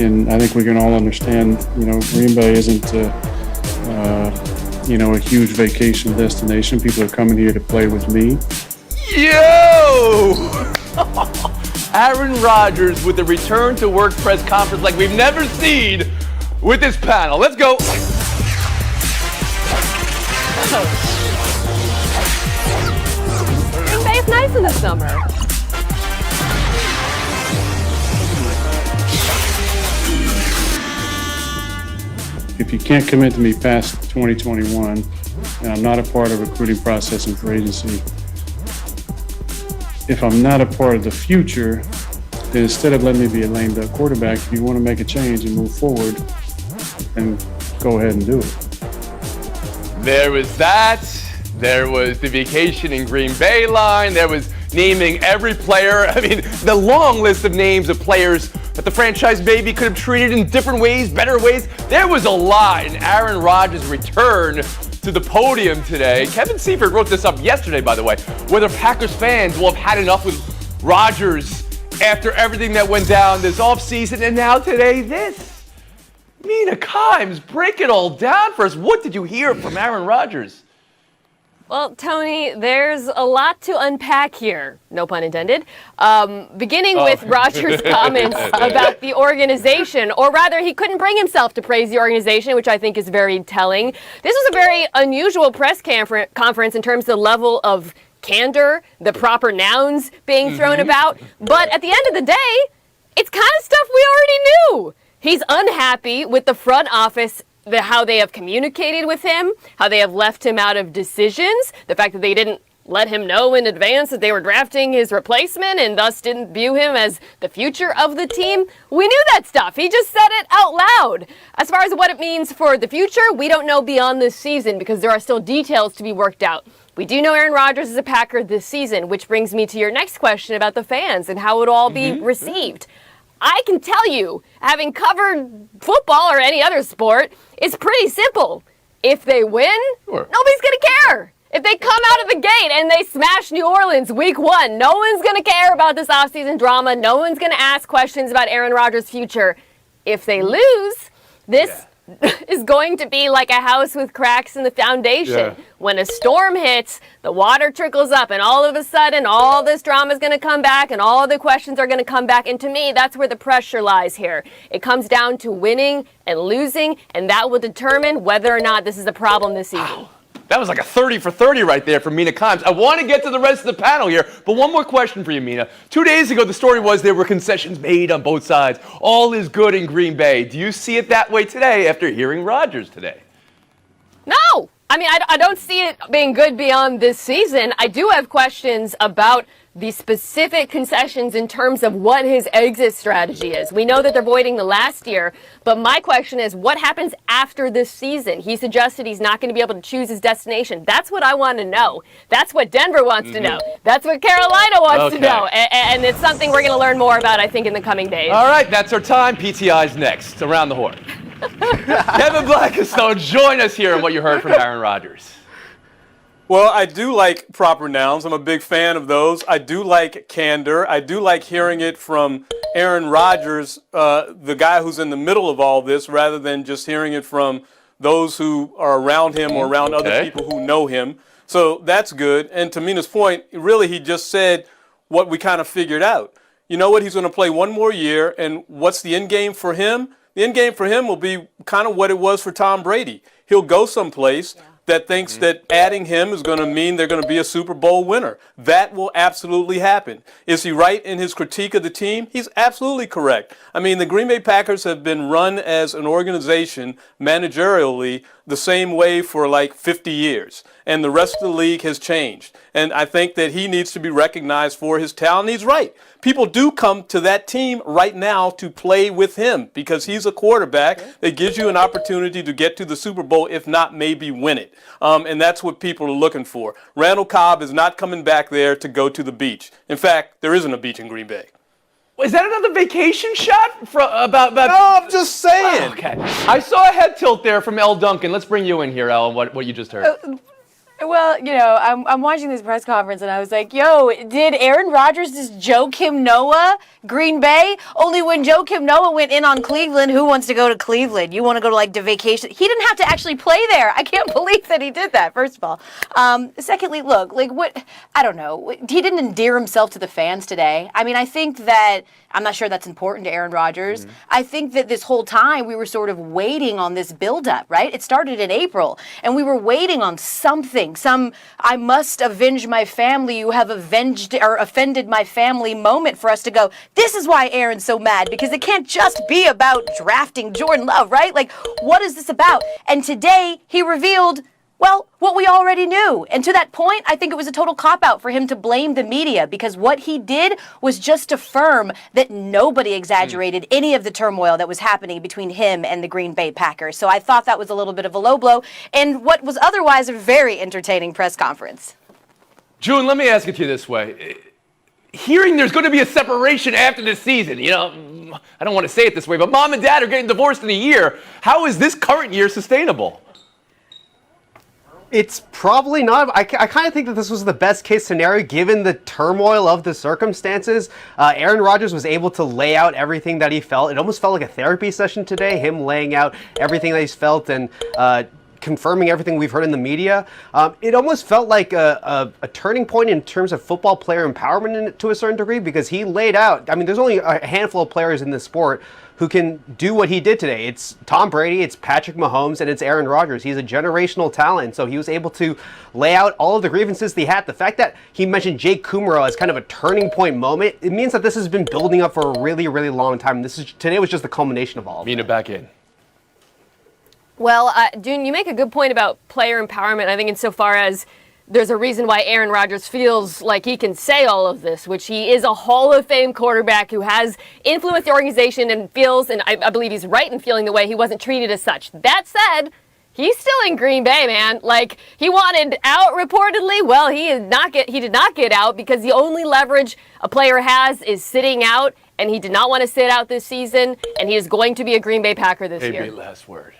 and I think we can all understand, Green Bay isn't, a huge vacation destination. People are coming here to play with me. Yo! Aaron Rodgers with the return to work press conference like we've never seen with this panel. Let's go. Green Bay is nice in the summer. If you can't commit to me past 2021, and I'm not a part of the recruiting process and free agency, if I'm not a part of the future, then instead of letting me be a lame duck quarterback, if you want to make a change and move forward, then go ahead and do it. There was that. There was the vacation in Green Bay line. There was naming every player. I mean, the long list of names of players that the franchise maybe could have treated in different ways, better ways. There was a lot in Aaron Rodgers' return to the podium today. Kevin Seifert wrote this up yesterday, by the way, whether Packers fans will have had enough with Rodgers after everything that went down this offseason, and now today this. Mina Kimes, break it all down for us. What did you hear from Aaron Rodgers? Well, Tony, there's a lot to unpack here, no pun intended. Beginning with Rodgers' comments about the organization, or rather, he couldn't bring himself to praise the organization, which I think is very telling. This was a very unusual press conference in terms of the level of candor, the proper nouns being thrown about. But at the end of the day, it's kind of stuff we already knew. He's unhappy with the front office, how they have communicated with him, how they have left him out of decisions, the fact that they didn't let him know in advance that they were drafting his replacement and thus didn't view him as the future of the team. We knew that stuff. He just said it out loud. As far as what it means for the future, we don't know beyond this season because there are still details to be worked out. We do know Aaron Rodgers is a Packer this season, which brings me to your next question about the fans and how it will all be received. I can tell you, having covered football or any other sport, it's pretty simple. If they win, nobody's going to care. If they come out of the gate and they smash New Orleans week 1, no one's going to care about this offseason drama. No one's going to ask questions about Aaron Rodgers' future. If they lose, this is going to be like a house with cracks in the foundation. When a storm hits, the water trickles up, and all of a sudden, all this drama is going to come back, and all the questions are going to come back. And to me, that's where the pressure lies here. It comes down to winning and losing, and that will determine whether or not this is a problem this season. Wow. That was like a 30 for 30 right there from Mina Kimes. I want to get to the rest of the panel here, but one more question for you, Mina. 2 days ago, the story was there were concessions made on both sides. All is good in Green Bay. Do you see it that way today after hearing Rodgers today? No! I mean, I don't see it being good beyond this season. I do have questions about the specific concessions in terms of what his exit strategy is. We know that they're voiding the last year, but my question is, what happens after this season? He suggested he's not going to be able to choose his destination. That's what I want to know. That's what Denver wants to know. That's what Carolina wants to know. And it's something we're going to learn more about, I think, in the coming days. All right, that's our time. PTI's next. Around the horn. Kevin Blackistone, join us here on what you heard from Aaron Rodgers. Well, I do like proper nouns. I'm a big fan of those. I do like candor. I do like hearing it from Aaron Rodgers, the guy who's in the middle of all this, rather than just hearing it from those who are around him or around other people who know him. So that's good. And to Mina's point, really he just said what we kind of figured out. You know what? He's going to play one more year, and what's the end game for him? The end game for him will be kind of what it was for Tom Brady. He'll go someplace that thinks that adding him is going to mean they're going to be a Super Bowl winner. That will absolutely happen. Is he right in his critique of the team? He's absolutely correct. I mean, the Green Bay Packers have been run as an organization managerially the same way for like 50 years. And the rest of the league has changed. And I think that he needs to be recognized for his talent. He's right. People do come to that team right now to play with him because he's a quarterback that gives you an opportunity to get to the Super Bowl, if not maybe win it. And that's what people are looking for. Randall Cobb is not coming back there to go to the beach. In fact, there isn't a beach in Green Bay. Is that another vacation shot about? No, I'm just saying. Okay. I saw a head tilt there from L. Duncan. Let's bring you in here, L, what you just heard. Well, you know, I'm watching this press conference and I was like, yo, did Aaron Rodgers just Joakim Noah Green Bay? Only when Joakim Noah went in on Cleveland, who wants to go to Cleveland? You want to go to like the vacation? He didn't have to actually play there. I can't believe that he did that, first of all. Secondly, look, like what, I don't know. He didn't endear himself to the fans today. I mean, I think that, I'm not sure that's important to Aaron Rodgers. I think that this whole time we were sort of waiting on this buildup, right? It started in April and we were waiting on something. Some I must avenge my family, you have avenged or offended my family moment for us to go, this is why Aaron's so mad, because it can't just be about drafting Jordan Love, right? Like, what is this about? And today he revealed, well, what we already knew. And to that point, I think it was a total cop-out for him to blame the media, because what he did was just affirm that nobody exaggerated any of the turmoil that was happening between him and the Green Bay Packers. So I thought that was a little bit of a low blow and what was otherwise a very entertaining press conference. June, let me ask it to you this way. Hearing there's going to be a separation after this season, you know, I don't want to say it this way, but mom and dad are getting divorced in a year. How is this current year sustainable? It's probably not. I kind of think that this was the best case scenario given the turmoil of the circumstances. Aaron Rodgers was able to lay out everything that he felt. It almost felt like a therapy session today, him laying out everything that he's felt and confirming everything we've heard in the media. It almost felt like a turning point in terms of football player empowerment to a certain degree, because he laid out, I mean, there's only a handful of players in this sport who can do what he did today. It's Tom Brady, it's Patrick Mahomes, and it's Aaron Rodgers. He's a generational talent, so he was able to lay out all of the grievances that he had. The fact that he mentioned Jake Kummerow as kind of a turning point moment, it means that this has been building up for a really, really long time. Today was just the culmination of all of it. Mina back in. Well, June, you make a good point about player empowerment, I think, insofar as there's a reason why Aaron Rodgers feels like he can say all of this, which he is a Hall of Fame quarterback who has influenced the organization and feels, and I believe he's right in feeling the way he wasn't treated as such. That said, he's still in Green Bay, man. Like, he wanted out reportedly. Well, he did not get out because the only leverage a player has is sitting out, and he did not want to sit out this season, and he is going to be a Green Bay Packer this year. Maybe last word.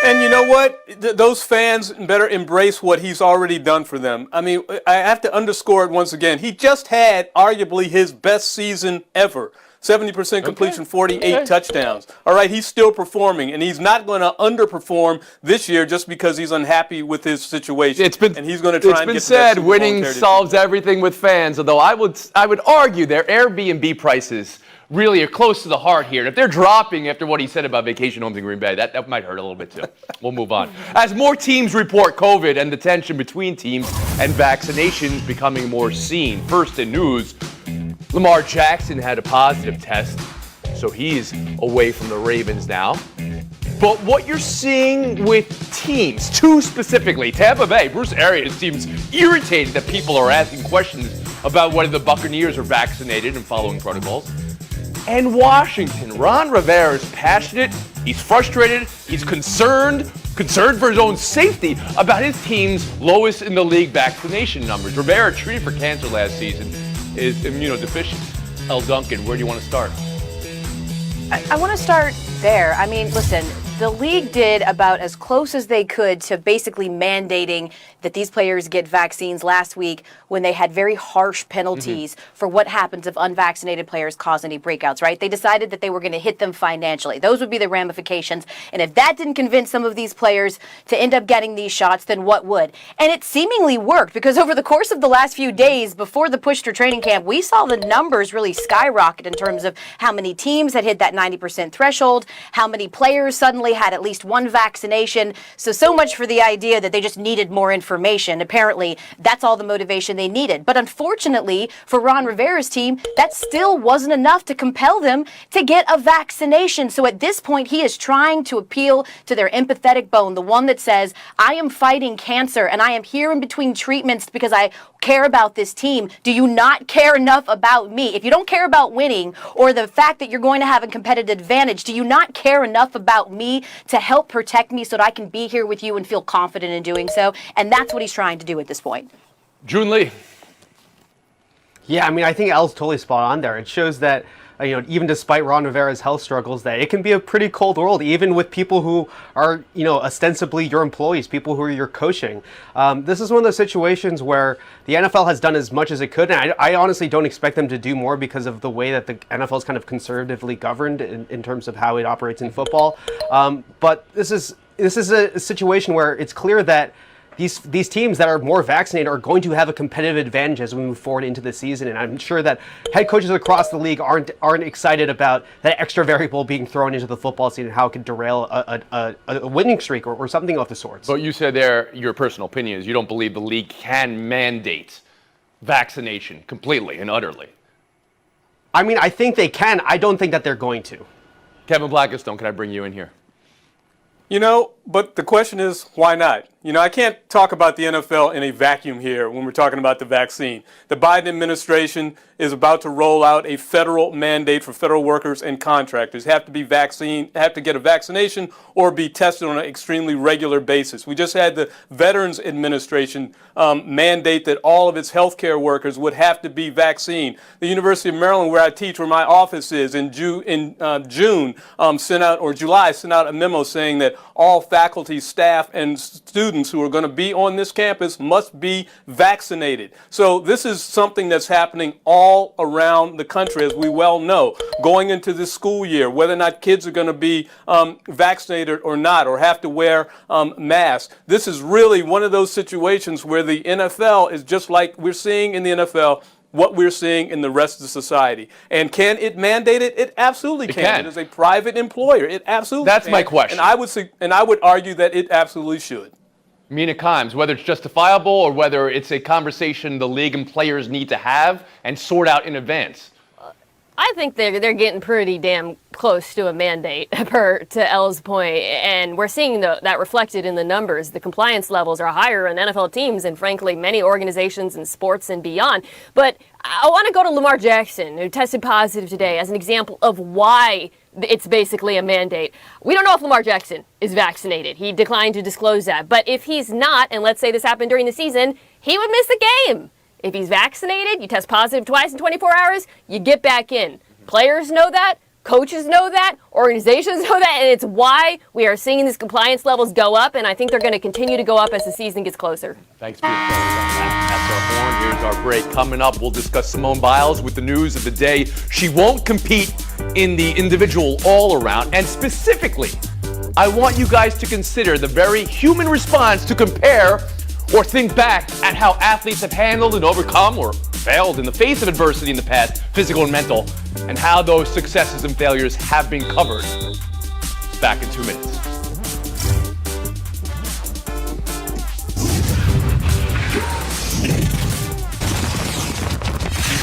And you know what? Those fans better embrace what he's already done for them. I mean, I have to underscore it once again. He just had arguably his best season ever. 70% completion, 48 touchdowns. All right, he's still performing, and he's not going to underperform this year just because he's unhappy with his situation. And he's going to try and get to that Super Bowl winning solves everything with fans, although I would argue their Airbnb prices really are close to the heart here. And if they're dropping after what he said about vacation homes in Green Bay, that might hurt a little bit too. We'll move on. As more teams report COVID and the tension between teams and vaccinations becoming more seen. First in news, Lamar Jackson had a positive test, so he's away from the Ravens now. But what you're seeing with teams, two specifically, Tampa Bay, Bruce Arians seems irritated that people are asking questions about whether the Buccaneers are vaccinated and following protocols. And Washington, Ron Rivera is passionate, he's frustrated, he's concerned for his own safety about his team's lowest in the league vaccination numbers. Rivera, treated for cancer last season, is immunodeficient. L. Duncan, where do you want to start? I want to start there. I mean, listen, the league did about as close as they could to basically mandating that these players get vaccines last week when they had very harsh penalties for what happens if unvaccinated players cause any breakouts, right? They decided that they were going to hit them financially. Those would be the ramifications. And if that didn't convince some of these players to end up getting these shots, then what would? And it seemingly worked, because over the course of the last few days before the push for training camp, we saw the numbers really skyrocket in terms of how many teams had hit that 90% threshold, how many players suddenly had at least one vaccination. So much for the idea that they just needed more information. Apparently, that's all the motivation they needed. But unfortunately, for Ron Rivera's team, that still wasn't enough to compel them to get a vaccination. So at this point, he is trying to appeal to their empathetic bone, the one that says, I am fighting cancer and I am here in between treatments because I care about this team. Do you not care enough about me? If you don't care about winning or the fact that you're going to have a competitive advantage, do you not care enough about me to help protect me so that I can be here with you and feel confident in doing so? And that's what he's trying to do at this point. June Lee. Yeah, I mean, I think El's totally spot on there. It shows that even despite Ron Rivera's health struggles, that it can be a pretty cold world, even with people who are, ostensibly your employees, people who are your coaching. This is one of those situations where the NFL has done as much as it could, and I honestly don't expect them to do more because of the way that the NFL is kind of conservatively governed in terms of how it operates in football. But this is a situation where it's clear that these teams that are more vaccinated are going to have a competitive advantage as we move forward into the season, and I'm sure that head coaches across the league aren't excited about that extra variable being thrown into the football season and how it could derail a winning streak or something of the sorts. But you said there your personal opinion is you don't believe the league can mandate vaccination completely and utterly. I mean, I think they can. I don't think that they're going to. Kevin Blackistone, can I bring you in here? But the question is, why not? I can't talk about the NFL in a vacuum here when we're talking about the vaccine. The Biden administration is about to roll out a federal mandate for federal workers and contractors. Have to get a vaccination or be tested on an extremely regular basis. We just had the Veterans Administration mandate that all of its healthcare workers would have to be vaccinated. The University of Maryland, where I teach, where my office is, in July sent out a memo saying that all faculty, staff, and students who are going to be on this campus must be vaccinated. So this is something that's happening all around the country, as we well know. Going into this school year, whether or not kids are going to be vaccinated or not, or have to wear masks. This is really one of those situations where the NFL is just like we're seeing in the NFL, what we're seeing in the rest of the society. And can it mandate it? It absolutely can. It is a private employer. It absolutely That's can. my question. And I would argue that it absolutely should. Mina Kimes, whether it's justifiable or whether it's a conversation the league and players need to have and sort out in advance. I think they're getting pretty damn close to a mandate, to Elle's point, and we're seeing that reflected in the numbers. The compliance levels are higher in NFL teams and, frankly, many organizations in sports and beyond. But I want to go to Lamar Jackson, who tested positive today, as an example of why it's basically a mandate. We don't know if Lamar Jackson is vaccinated. He declined to disclose that. But if he's not, and let's say this happened during the season, he would miss the game. If he's vaccinated, you test positive twice in 24 hours, you get back in. Players know that. Coaches know that. Organizations know that. And it's why we are seeing these compliance levels go up. And I think they're going to continue to go up as the season gets closer. Thanks for your thoughts on that. That's our horn. Here's our break. Coming up, we'll discuss Simone Biles with the news of the day. She won't compete in the individual all-around. And specifically, I want you guys to consider the very human response to compare or think back at how athletes have handled and overcome or failed in the face of adversity in the past, physical and mental, and how those successes and failures have been covered. Back in 2 minutes.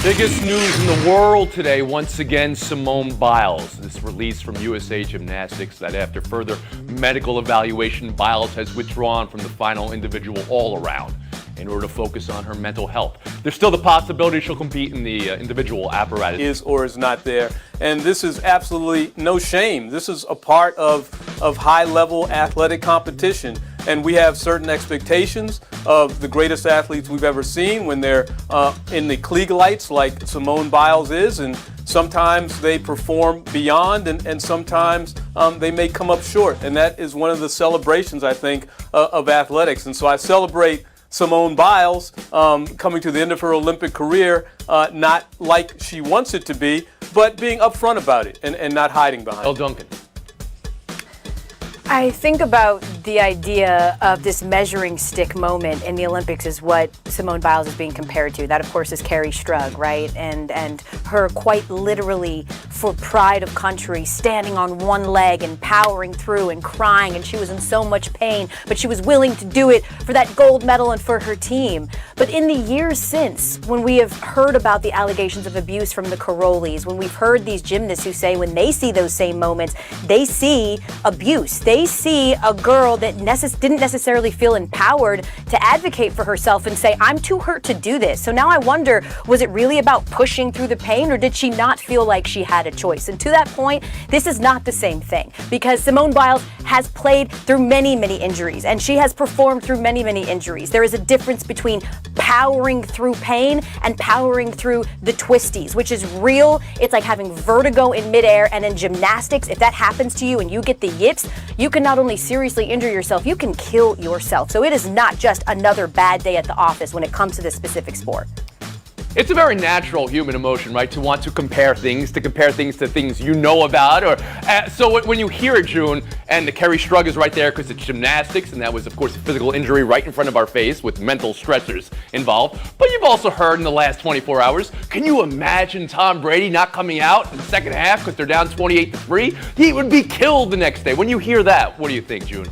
Biggest news in the world today, once again, Simone Biles. This release from USA Gymnastics that after further medical evaluation, Biles has withdrawn from the final individual all-around in order to focus on her mental health. There's still the possibility she'll compete in the individual apparatus. Is or is not there. And this is absolutely no shame. This is a part of high-level athletic competition. And we have certain expectations of the greatest athletes we've ever seen when they're in the Klieg lights like Simone Biles is. And sometimes they perform beyond and sometimes they may come up short. And that is one of the celebrations, I think, of athletics. And so I celebrate Simone Biles coming to the end of her Olympic career, not like she wants it to be, but being upfront about it and not hiding behind it. El Duncan. I think about the idea of this measuring stick moment in the Olympics is what Simone Biles is being compared to. That, of course, is Carrie Strug, right? And her quite literally, for pride of country, standing on one leg and powering through and crying, and she was in so much pain, but she was willing to do it for that gold medal and for her team. But in the years since, when we have heard about the allegations of abuse from the Karolis, when we've heard these gymnasts who say when they see those same moments, they see abuse. They see a girl girl that didn't necessarily feel empowered to advocate for herself and say, I'm too hurt to do this. So now I wonder, was it really about pushing through the pain, or did she not feel like she had a choice? And to that point, this is not the same thing, because Simone Biles has played through many, many injuries, and she has performed through many, many injuries. There is a difference between powering through pain and powering through the twisties, which is real. It's like having vertigo in midair, and in gymnastics, if that happens to you and you get the yips, you can not only seriously injure yourself, you can kill yourself. So it is not just another bad day at the office when it comes to this specific sport. It's a very natural human emotion, right, to want to compare things to things you know about. Or so when you hear it, June, and the Kerri Strug is right there because it's gymnastics, and that was, of course, a physical injury right in front of our face with mental stressors involved. But you've also heard in the last 24 hours, can you imagine Tom Brady not coming out in the second half because they're down 28-3? He would be killed the next day. When you hear that, what do you think, June?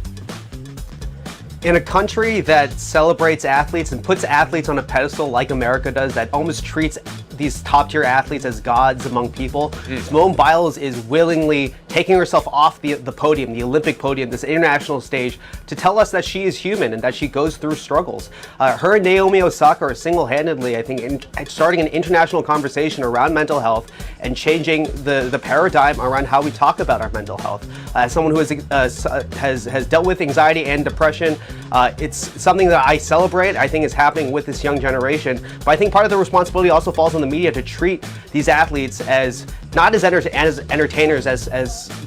In a country that celebrates athletes and puts athletes on a pedestal like America does, that almost treats these top-tier athletes as gods among people, Simone Biles is willingly taking herself off the podium, the Olympic podium, this international stage, to tell us that she is human and that she goes through struggles. Her and Naomi Osaka are single-handedly, I think, starting an international conversation around mental health and changing the paradigm around how we talk about our mental health. As someone who has dealt with anxiety and depression, it's something that I celebrate. I think is happening with this young generation. But I think part of the responsibility also falls on the media to treat these athletes as not as entertainers,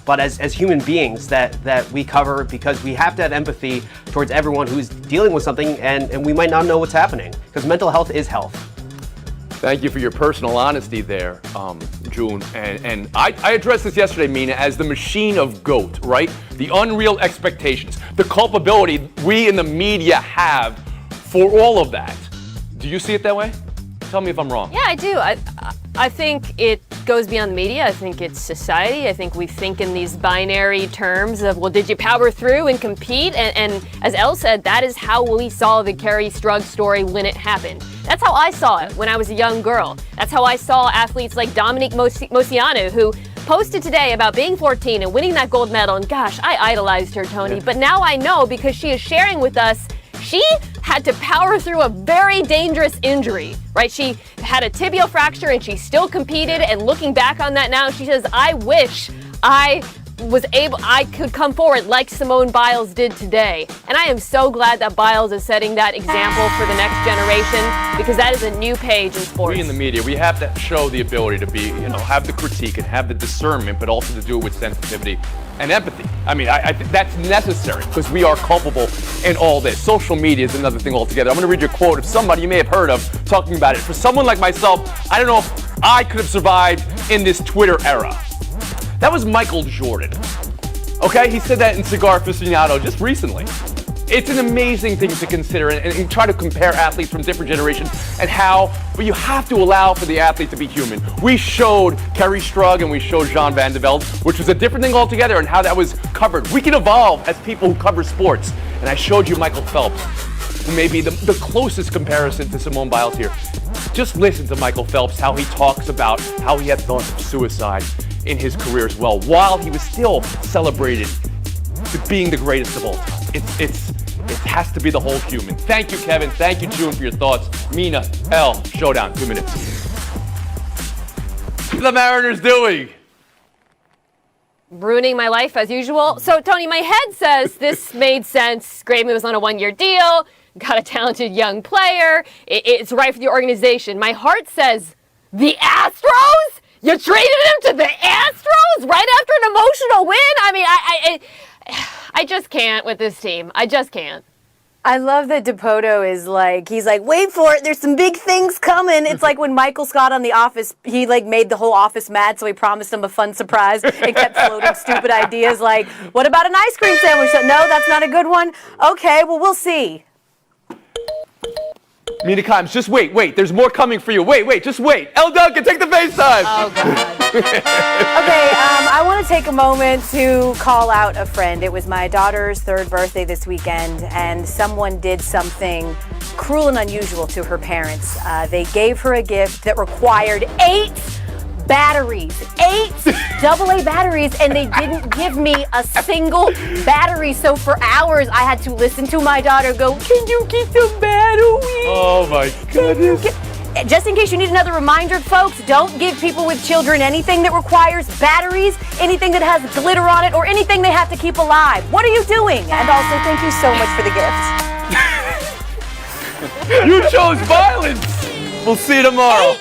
but as human beings that we cover, because we have to have empathy towards everyone who's dealing with something, and we might not know what's happening, because mental health is health. Thank you for your personal honesty there, June. And I addressed this yesterday, Mina, as the machine of GOAT, right? The unreal expectations, the culpability we in the media have for all of that. Do you see it that way? Tell me if I'm wrong. Yeah, I do. I think it goes beyond the media. I think it's society. I think we think in these binary terms of, well, did you power through and compete? And as Elle said, that is how we saw the Kerri Strug story when it happened. That's how I saw it when I was a young girl. That's how I saw athletes like Dominique Moceanu, who posted today about being 14 and winning that gold medal. And gosh, I idolized her, Tony. But now I know, because she is sharing with us, she had to power through a very dangerous injury, right? She had a tibial fracture and she still competed. And looking back on that now, she says, I wish I could come forward like Simone Biles did today. And I am so glad that Biles is setting that example for the next generation, because that is a new page in sports. We in the media, we have to show the ability to be, have the critique and have the discernment, but also to do it with sensitivity and empathy. I mean, I think that's necessary, because we are culpable in all this. Social media is another thing altogether. I'm going to read you a quote of somebody you may have heard of talking about it. For someone like myself, I don't know if I could have survived in this Twitter era. That was Michael Jordan. Okay, he said that in Cigar Aficionado just recently. It's an amazing thing to consider and try to compare athletes from different generations and but you have to allow for the athlete to be human. We showed Kerri Strug and we showed Jean Van de Velde, which was a different thing altogether, and how that was covered. We can evolve as people who cover sports. And I showed you Michael Phelps, who may be the closest comparison to Simone Biles here. Just listen to Michael Phelps, how he talks about how he had thoughts of suicide in his career as well, while he was still celebrated to being the greatest of all time. It has to be the whole human. Thank you, Kevin. Thank you, June, for your thoughts. Mina, Elle, Showdown, 2 minutes. What are the Mariners doing? Ruining my life as usual. So, Tony, my head says this made sense. Graveman was on a 1-year deal, got a talented young player. It's right for the organization. My heart says, the Astros? You traded him to the Astros right after an emotional win? I mean, I just can't with this team. I just can't. I love that Dipoto is he's like, wait for it, there's some big things coming. It's like when Michael Scott on The Office, he made the whole office mad, so he promised them a fun surprise and kept floating stupid ideas like, what about an ice cream sandwich? No, that's not a good one. Okay, well, we'll see. Mina Kimes, just wait, there's more coming for you. Wait, just wait. Elle Duncan, take the FaceTime. Oh, God. Okay, I want to take a moment to call out a friend. It was my daughter's 3rd birthday this weekend, and someone did something cruel and unusual to her parents. They gave her a gift that required 8 batteries. 8 AA batteries, and they didn't give me a single battery. So for hours, I had to listen to my daughter go, "Can you get some batteries?" Oh my goodness. Just in case you need another reminder, folks, don't give people with children anything that requires batteries, anything that has glitter on it, or anything they have to keep alive. What are you doing? And also, thank you so much for the gift. You chose violence. We'll see you tomorrow.